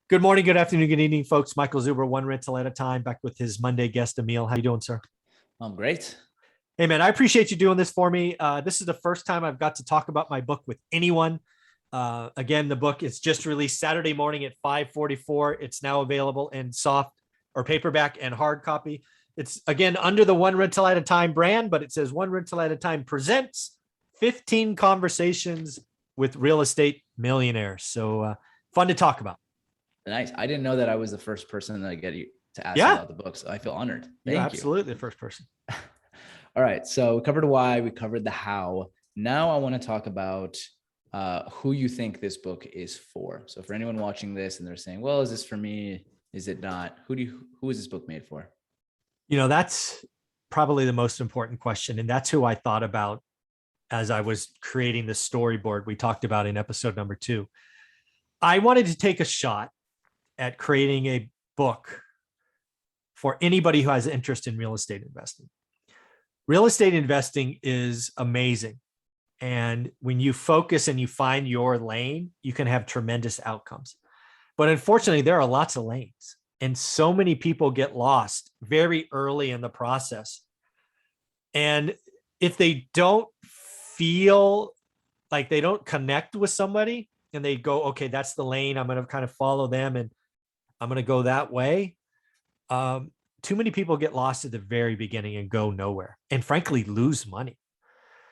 Good morning, good afternoon, good evening, folks. Michael Zuber, one rental at a time, back with his Monday guest, Emil. How you doing, sir? I'm great. Hey, man, I appreciate you doing this for me. This is the first time I've got to talk about my book with anyone. Again, the book is just released Saturday morning at 5:44. It's now available in soft or paperback and hard copy. It's, again, under the One Rental at a Time brand, but it says One Rental at a Time presents 15 conversations with real estate millionaires. So fun to talk about. Nice. I didn't know that I was the first person that I get you to ask Yeah, about the book, so I feel honored. you're Thank you. absolutely the first person. All right. So we covered why, we covered the how. Now I want to talk about who you think this book is for. So for anyone watching this and they're saying, well, is this for me? Is it not? Who is this book made for? That's probably the most important question. And that's who I thought about as I was creating the storyboard we talked about in episode number 2. I wanted to take a shot at creating a book for anybody who has interest in real estate investing. Real estate investing is amazing. And when you focus and you find your lane, you can have tremendous outcomes. But unfortunately, there are lots of lanes, and so many people get lost very early in the process. And if they don't feel like they don't connect with somebody and they go, okay, that's the lane, I'm going to kind of follow them and I'm going to go that way. Too many people get lost at the very beginning and go nowhere, and frankly lose money.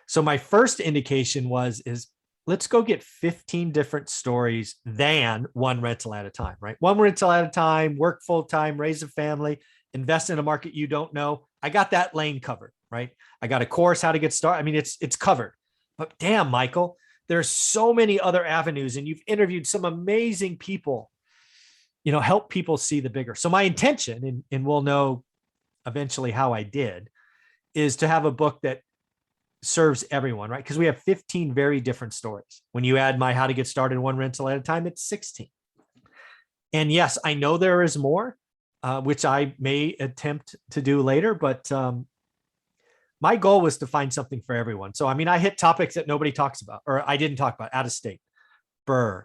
So my first indication is let's go get 15 different stories than one rental at a time, right? One rental at a time, work full time, raise a family, invest in a market you don't know. I got that lane covered, right? I got a course, how to get started. I mean, it's covered. But damn, Michael, there's so many other avenues, and you've interviewed some amazing people. Help people see the bigger. So my intention, and we'll know eventually how I did, is to have a book that serves everyone, right? Because we have 15 very different stories. When you add my how to get started one rental at a time, it's 16. And yes, I know there is more, which I may attempt to do later, but my goal was to find something for everyone. So, I mean, I hit topics that nobody talks about, or I didn't talk about: out of state, BRRRR,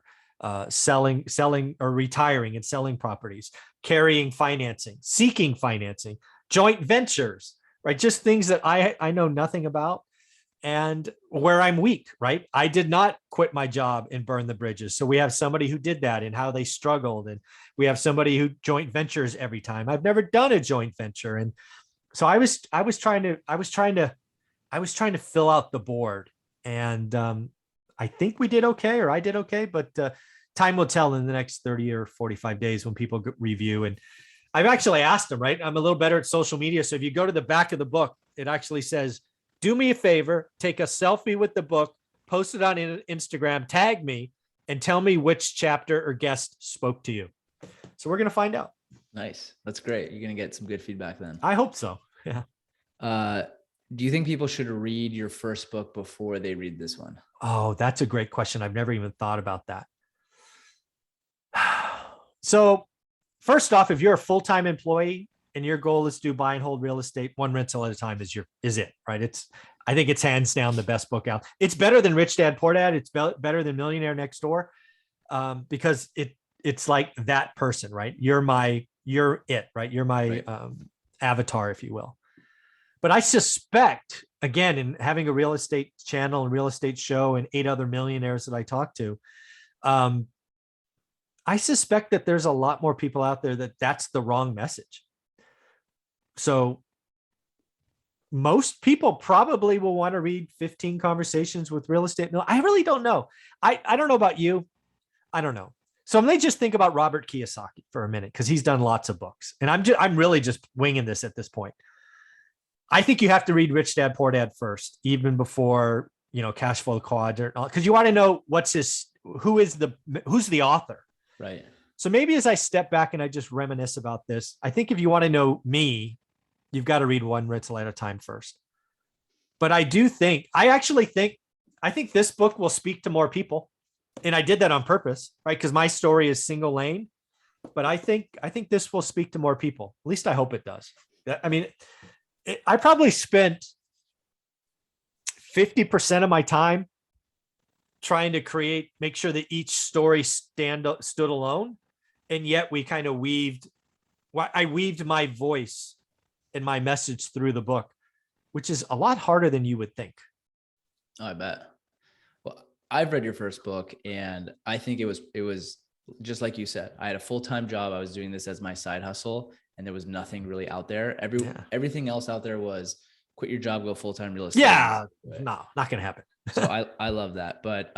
selling or retiring and selling properties, carrying financing, seeking financing, joint ventures, right? Just things that I know nothing about and where I'm weak, right? I did not quit my job and burn the bridges. So we have somebody who did that and how they struggled. And we have somebody who joint ventures every time. I've never done a joint venture. And so I was trying to fill out the board. And I think we did okay, or I did okay, but time will tell in the next 30 or 45 days when people review. And I've actually asked them, right? I'm a little better at social media. So if you go to the back of the book, it actually says, do me a favor, take a selfie with the book, post it on Instagram, tag me, and tell me which chapter or guest spoke to you. So we're going to find out. Nice. That's great. You're going to get some good feedback then. I hope so. Yeah. Do you think people should read your first book before they read this one? Oh, that's a great question. I've never even thought about that. So first off, if you're a full-time employee and your goal is to buy and hold real estate, one rental at a time is it, right? I think it's hands down the best book out. It's better than Rich Dad Poor Dad. It's better than Millionaire Next Door, because it's like that person, right? You're it, right? You're my avatar, if you will. But I suspect, again, in having a real estate channel and real estate show and 8 other millionaires that I talk to, I suspect that there's a lot more people out there that's the wrong message. So most people probably will want to read 15 conversations with real estate. No, I really don't know. I don't know about you. I don't know. So I'm going to just think about Robert Kiyosaki for a minute, because he's done lots of books, and I'm really just winging this at this point. I think you have to read Rich Dad Poor Dad first, even before, Cash Flow Quadrant, because you want to know who's the author. Right. So maybe as I step back and I just reminisce about this, I think if you want to know me, you've got to read one rental at a time first. But I think this book will speak to more people. And I did that on purpose, right? Because my story is single lane, but I think this will speak to more people. At least I hope it does. I mean, I probably spent 50% of my time trying to make sure that each story stood alone. And yet we kind of I weaved my voice and my message through the book, which is a lot harder than you would think. Oh, I bet. Well, I've read your first book, and I think it was just like you said. I had a full-time job. I was doing this as my side hustle, and there was nothing really out there. Everything else out there was quit your job, go full-time real estate. Yeah, no, not gonna happen. So I love that. But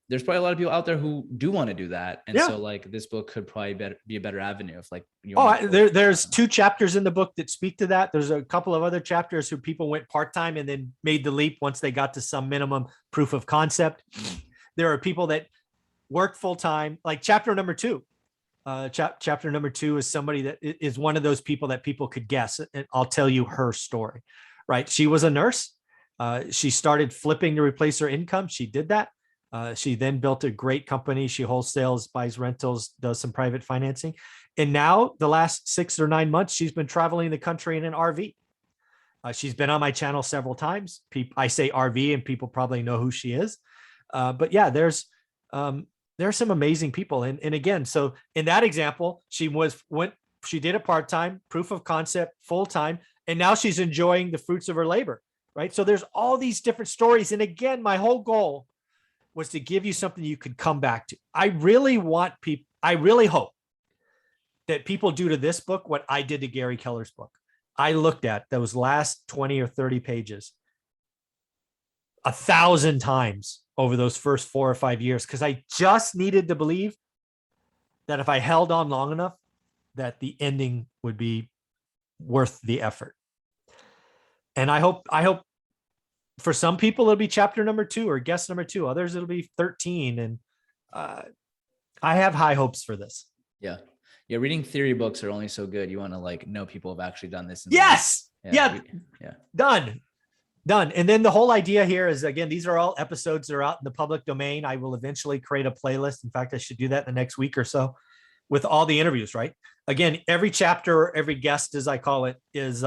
there's probably a lot of people out there who do want to do that. And so like this book could probably be a better avenue if like you there's 2 chapters in the book that speak to that. There's a couple of other chapters who people went part-time and then made the leap once they got to some minimum proof of concept. There are people that work full-time, like chapter number 2. Chapter number 2 is somebody that is one of those people that people could guess. And I'll tell you her story, right? She was a nurse. She started flipping to replace her income. She did that. She then built a great company. She wholesales, buys rentals, does some private financing. And now the last 6 or 9 months, she's been traveling the country in an RV. She's been on my channel several times. I say RV and people probably know who she is. But yeah, there's some amazing people. And again, so in that example, she did it part-time, proof of concept, full-time, and now she's enjoying the fruits of her labor. Right. So there's all these different stories. And again, my whole goal was to give you something you could come back to. I really hope that people do to this book what I did to Gary Keller's book. I looked at those last 20 or 30 pages 1,000 times over those first 4 or 5 years, because I just needed to believe that if I held on long enough, that the ending would be worth the effort. And I hope for some people it'll be chapter number 2 or guest number 2. Others it'll be 13. And I have high hopes for this. Yeah. Reading theory books are only so good. You want to like know people have actually done this. Yes. Done. And then the whole idea here is, again, these are all episodes that are out in the public domain. I will eventually create a playlist. In fact, I should do that in the next week or so with all the interviews, right? Again, every chapter, every guest, as I call it, is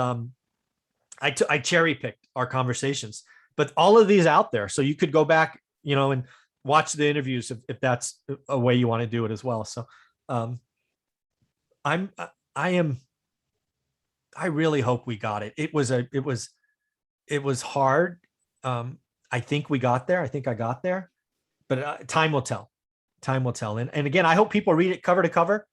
I cherry picked our conversations, but all of these out there. So you could go back, and watch the interviews if that's a way you want to do it as well. So I really hope we got it. It was hard. I think we got there. I think I got there, but time will tell. And again, I hope people read it cover to cover.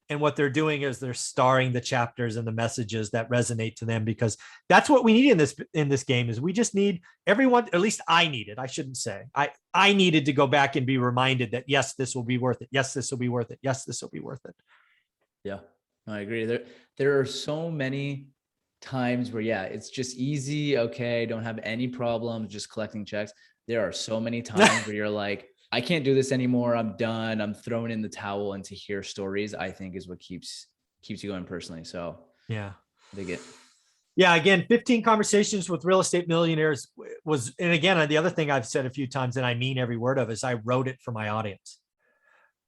And what they're doing is they're starring the chapters and the messages that resonate to them, because that's what we need in this game. Is we just need everyone, at least I needed, I shouldn't say, I needed to go back and be reminded that, yes, this will be worth it. Yes, this will be worth it. Yes, this will be worth it. Yeah, I agree. There are so many times where, it's just easy. Okay. Don't have any problems, just collecting checks. There are so many times where you're like, I can't do this anymore. I'm done. I'm throwing in the towel. And to hear stories, I think, is what keeps you going personally. So yeah, I dig it. Yeah. Again, 15 Conversations with Real Estate Millionaires was, and again, the other thing I've said a few times, and I mean every word of, is I wrote it for my audience.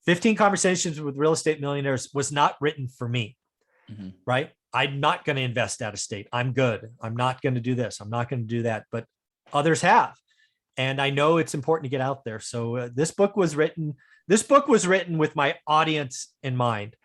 15 Conversations with Real Estate Millionaires was not written for me, right? I'm not going to invest out of state. I'm good. I'm not going to do this. I'm not going to do that. But others have. And I know it's important to get out there. So this book was written with my audience in mind.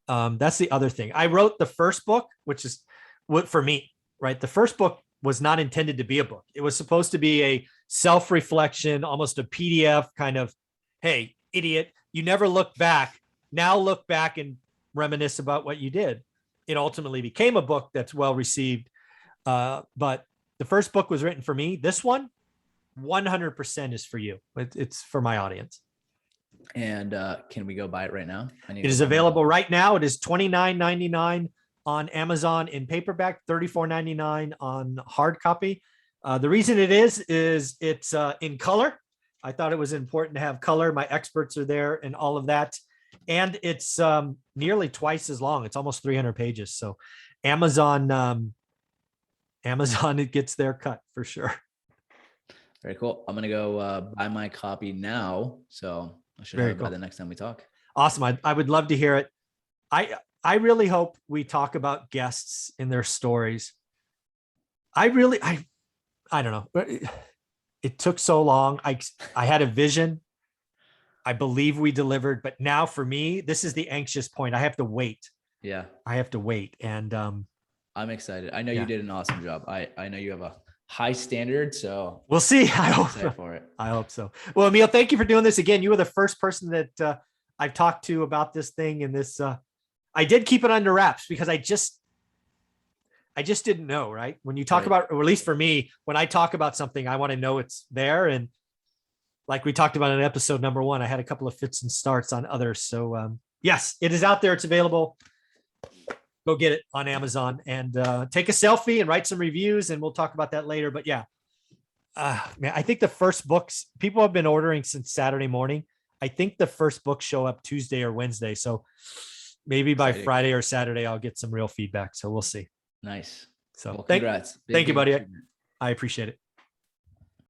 That's the other thing. I wrote the first book, which is what for me, right? The first book was not intended to be a book. It was supposed to be a self-reflection, almost a PDF kind of, hey, idiot, you never look back. Now look back and reminisce about what you did. It ultimately became a book that's well received. But the first book was written for me. This one, 100% is for you. It's for my audience. And can we go buy it right now? It is available right now. It is $29.99 on Amazon in paperback, $34.99 on hard copy. The reason it is it's in color. I thought it was important to have color. My experts are there and all of that. And it's nearly twice as long. It's almost 300 pages. So Amazon, it gets their cut for sure. Very cool. I'm going to go buy my copy now. So I should have it by the next time we talk. Awesome. I would love to hear it. I really hope we talk about guests and their stories. I don't know. It took so long. I had a vision. I believe we delivered, but now for me, this is the anxious point. I have to wait. Yeah. I have to wait. And I'm excited. I know Yeah. you did an awesome job. I know you have a high standard, so we'll see. I I'm hope excited for it. I hope so. Well, Emil, thank you for doing this again. You were the first person that I've talked to about this thing, and this I did keep it under wraps because I just didn't know, right? When you talk Right. about, or at least for me, when I talk about something, I want to know it's there. And like we talked about in episode number 1, I had a couple of fits and starts on others. So yes, it is out there. It's available. Go get it on Amazon and take a selfie and write some reviews, and we'll talk about that later. But yeah, man, I think the first books people have been ordering since Saturday morning. I think the first books show up Tuesday or Wednesday. So maybe by Exciting. Friday or Saturday, I'll get some real feedback. So we'll see. Nice. So Well, congrats. thank you, buddy. achievement. I appreciate it.